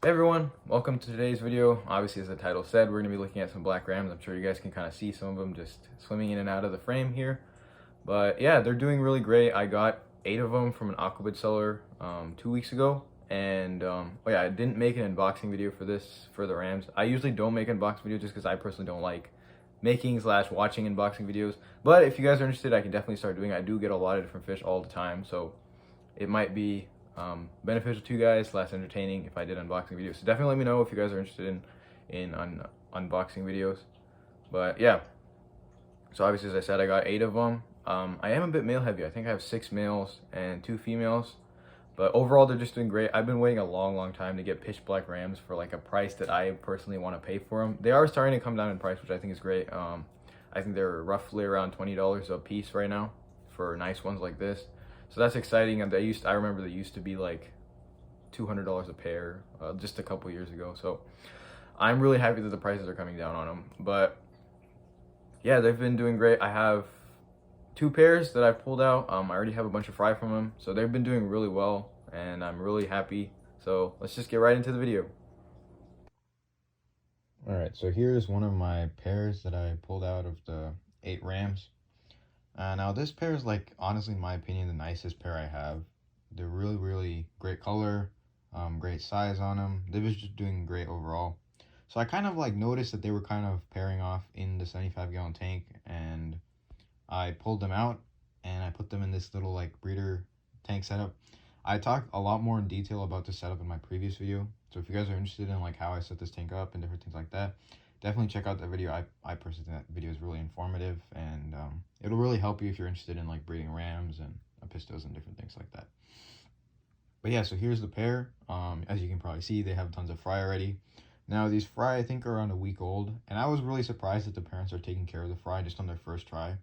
Hey everyone, welcome to today's video. Obviously, as the title said, we're going to be looking at some black rams. I'm sure you guys can kind of see some of them just swimming in and out of the frame here. But yeah, they're doing really great. I got 8 of them from an Aquabid seller 2 weeks ago. And oh yeah, I didn't make an unboxing video for the rams. I usually don't make unboxing videos just because I personally don't like making slash watching unboxing videos. But if you guys are interested, I can definitely start doing it. I do get a lot of different fish all the time, so it might be beneficial to you guys, less entertaining if I did unboxing videos. So definitely let me know if you guys are interested in unboxing videos. But yeah, so obviously as I said, I got 8 of them. I am a bit male heavy. I think I have 6 males and 2 females. But overall, they're just doing great. I've been waiting a long time to get pitch black rams for like a price that I personally want to pay for them. They are starting to come down in price, which I think is great. I think they're roughly around $20 a piece right now for nice ones like this. So that's exciting. And I remember they used to be like $200 a pair just a couple years ago. So I'm really happy that the prices are coming down on them. But yeah, they've been doing great. I have 2 pairs that I've pulled out. I already have a bunch of fry from them, so they've been doing really well, and I'm really happy. So let's just get right into the video. All right, so here's one of my pairs that I pulled out of the 8 rams. Now this pair is like, honestly, in my opinion, the nicest pair I have. They're really great color, great size on them. They've been just doing great overall. So I kind of like noticed that they were kind of pairing off in the 75-gallon tank, and I pulled them out and I put them in this little like breeder tank setup. I talked a lot more in detail about this setup in my previous video. So if you guys are interested in like how I set this tank up and different things like that, definitely check out that video. I personally think that video is really informative, and it'll really help you if you're interested in like breeding rams and pistos and different things like that. But yeah, so here's the pair. As you can probably see, they have tons of fry already. Now these fry I think are around a week old, and I was really surprised that the parents are taking care of the fry just on their first try.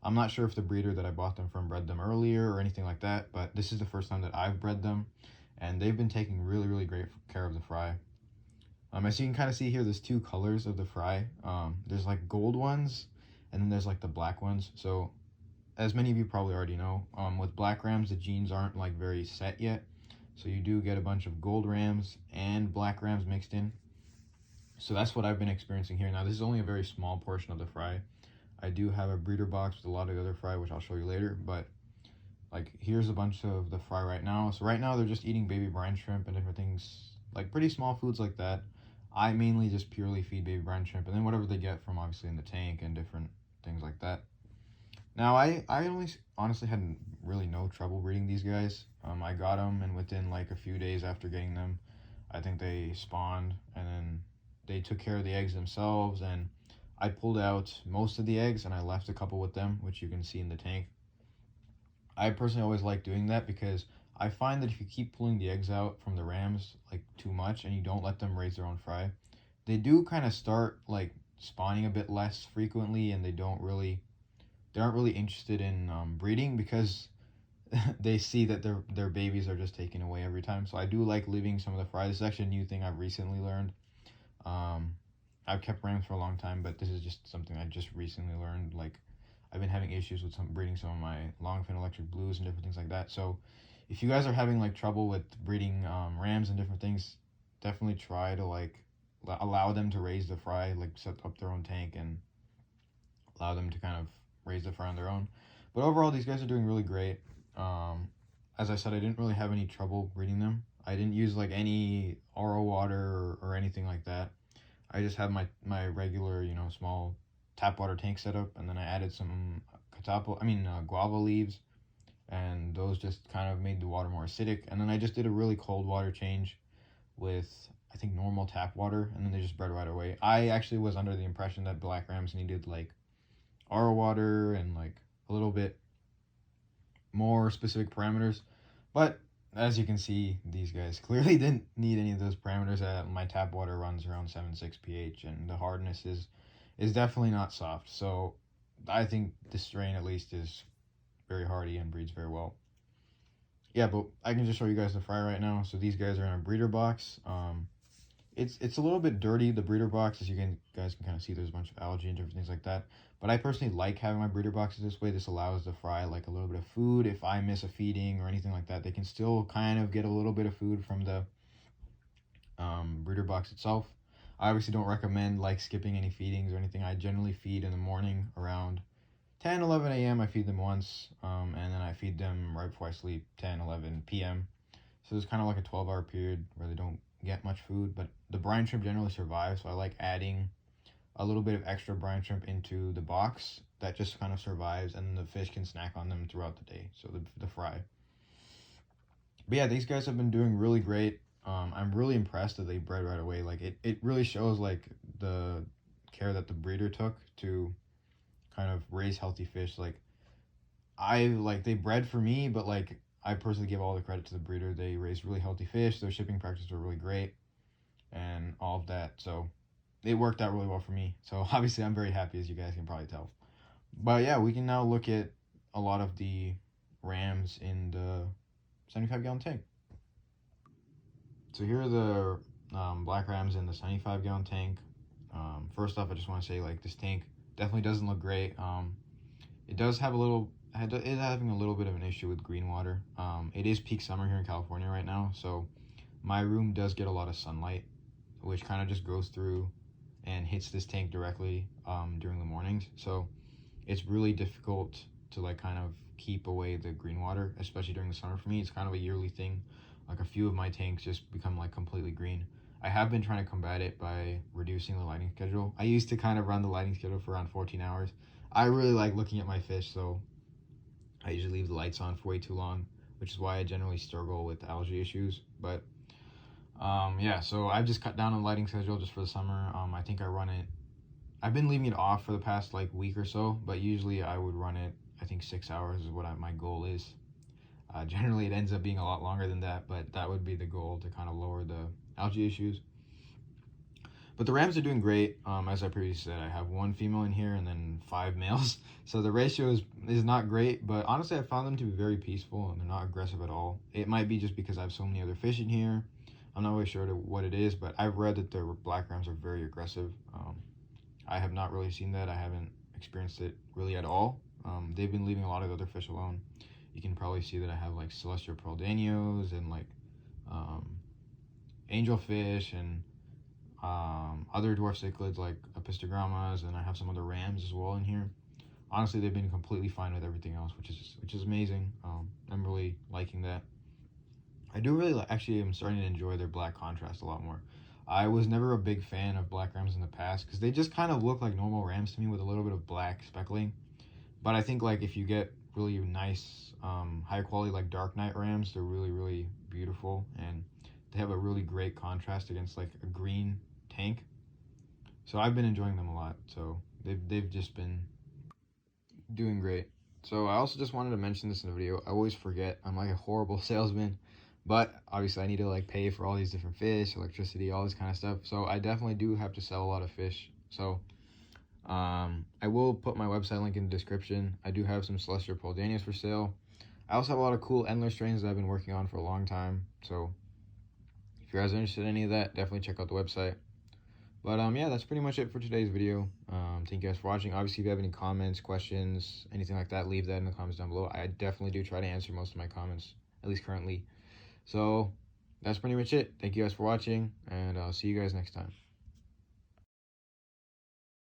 I'm not sure if the breeder that I bought them from bred them earlier or anything like that, but this is the first time that I've bred them, and they've been taking really great care of the fry. As you can kind of see here, there's 2 colors of the fry. There's like gold ones, and then there's like the black ones. So as many of you probably already know, with black rams, the genes aren't like very set yet. So you do get a bunch of gold rams and black rams mixed in. So that's what I've been experiencing here. Now this is only a very small portion of the fry. I do have a breeder box with a lot of other fry, which I'll show you later, but like here's a bunch of the fry right now. So right now they're just eating baby brine shrimp and different things, like pretty small foods like that. I mainly just purely feed baby brine shrimp, and then whatever they get from obviously in the tank and different things like that. Now I only honestly had really no trouble breeding these guys. I got them, and within like a few days after getting them, I think they spawned, and then they took care of the eggs themselves, and I pulled out most of the eggs and I left a couple with them, which you can see in the tank. I personally always like doing that because I find that if you keep pulling the eggs out from the rams like too much and you don't let them raise their own fry, they do kind of start like spawning a bit less frequently, and they aren't really interested in breeding because they see that their babies are just taken away every time. So I do like leaving some of the fry. This is actually a new thing I've recently learned. Um, I've kept rams for a long time, but this is just something I just recently learned. Like, I've been having issues with breeding some of my longfin electric blues and different things like that. So if you guys are having like trouble with breeding rams and different things, definitely try to like allow them to raise the fry, like set up their own tank and allow them to kind of raise the fry on their own. But overall, these guys are doing really great. Um, as I said, I didn't really have any trouble breeding them. I didn't use like any RO water or anything like that. I just had my regular, small tap water tank setup, and then I added some guava leaves, and those just kind of made the water more acidic. And then I just did a really cold water change with, I think, normal tap water, and then they just bred right away. I actually was under the impression that black rams needed like RO water and like a little bit more specific parameters, but as you can see, these guys clearly didn't need any of those parameters. My tap water runs around 7.6 pH, and the hardness is definitely not soft. So I think this strain at least is very hardy and breeds very well. Yeah, but I can just show you guys the fry right now. So these guys are in a breeder box. It's a little bit dirty, the breeder box, as guys can kind of see. There's a bunch of algae and different things like that. But I personally like having my breeder boxes this way. This allows the fry like a little bit of food. If I miss a feeding or anything like that, they can still kind of get a little bit of food from the breeder box itself. I obviously don't recommend like skipping any feedings or anything. I generally feed in the morning around 10, 11 a.m. I feed them once, and then I feed them right before I sleep, 10, 11 p.m. So it's kind of like a 12-hour period where they don't get much food, but the brine shrimp generally survive, so I like adding a little bit of extra brine shrimp into the box that just kind of survives, and the fish can snack on them throughout the day, so the fry. But yeah, these guys have been doing really great. I'm really impressed that they bred right away. Like it really shows like the care that the breeder took to kind of raise healthy fish. Like they bred for me, but like I personally give all the credit to the breeder. They raised really healthy fish. Their shipping practices were really great and all of that. So it worked out really well for me. So obviously I'm very happy, as you guys can probably tell. But yeah, we can now look at a lot of the rams in the 75-gallon tank. So here are the black rams in the 75-gallon tank. First off, I just want to say like this tank definitely doesn't look great. It does have is having a little bit of an issue with green water. It is peak summer here in California right now, so my room does get a lot of sunlight, which kind of just goes through and hits this tank directly during the mornings. So it's really difficult to like kind of keep away the green water, especially during the summer. For me, it's kind of a yearly thing. Like a few of my tanks just become like completely green. I have been trying to combat it by reducing the lighting schedule. I used to kind of run the lighting schedule for around 14 hours. I really like looking at my fish, so I usually leave the lights on for way too long, which is why I generally struggle with algae issues. But yeah, so I've just cut down on the lighting schedule just for the summer. I think I've been leaving it off for the past like week or so, but usually I would run it, I think 6 hours is what my goal is. Generally it ends up being a lot longer than that, but that would be the goal, to kind of lower the algae issues. But the rams are doing great. As I previously said, I have 1 female in here and then 5 males. So the ratio is not great, but honestly I found them to be very peaceful and they're not aggressive at all. It might be just because I have so many other fish in here. I'm not really sure what it is, but I've read that the black rams are very aggressive. I have not really seen that. I haven't experienced it really at all. They've been leaving a lot of other fish alone. You can probably see that I have like celestial pearl danios and like angelfish and other dwarf cichlids like apistogrammas, and I have some other rams as well in here. Honestly, they've been completely fine with everything else, which is amazing. I'm really liking that. I do really actually am starting to enjoy their black contrast a lot more. I was never a big fan of black rams in the past because they just kind of look like normal rams to me with a little bit of black speckling. But I think like if you get really nice, high quality like dark night rams, they're really, really beautiful, and they have a really great contrast against like a green tank. So I've been enjoying them a lot. So they've just been doing great. So I also just wanted to mention this in the video. I always forget. I'm like a horrible salesman, but obviously I need to like pay for all these different fish, electricity, all this kind of stuff. So I definitely do have to sell a lot of fish. So I will put my website link in the description. I do have some celestial pearl danios for sale. I also have a lot of cool endler strains that I've been working on for a long time. So if you guys are interested in any of that, definitely check out the website. But yeah, that's pretty much it for today's video. Thank you guys for watching. Obviously, if you have any comments, questions, anything like that, leave that in the comments down below. I definitely do try to answer most of my comments, at least currently. So that's pretty much it. Thank you guys for watching, and I'll see you guys next time.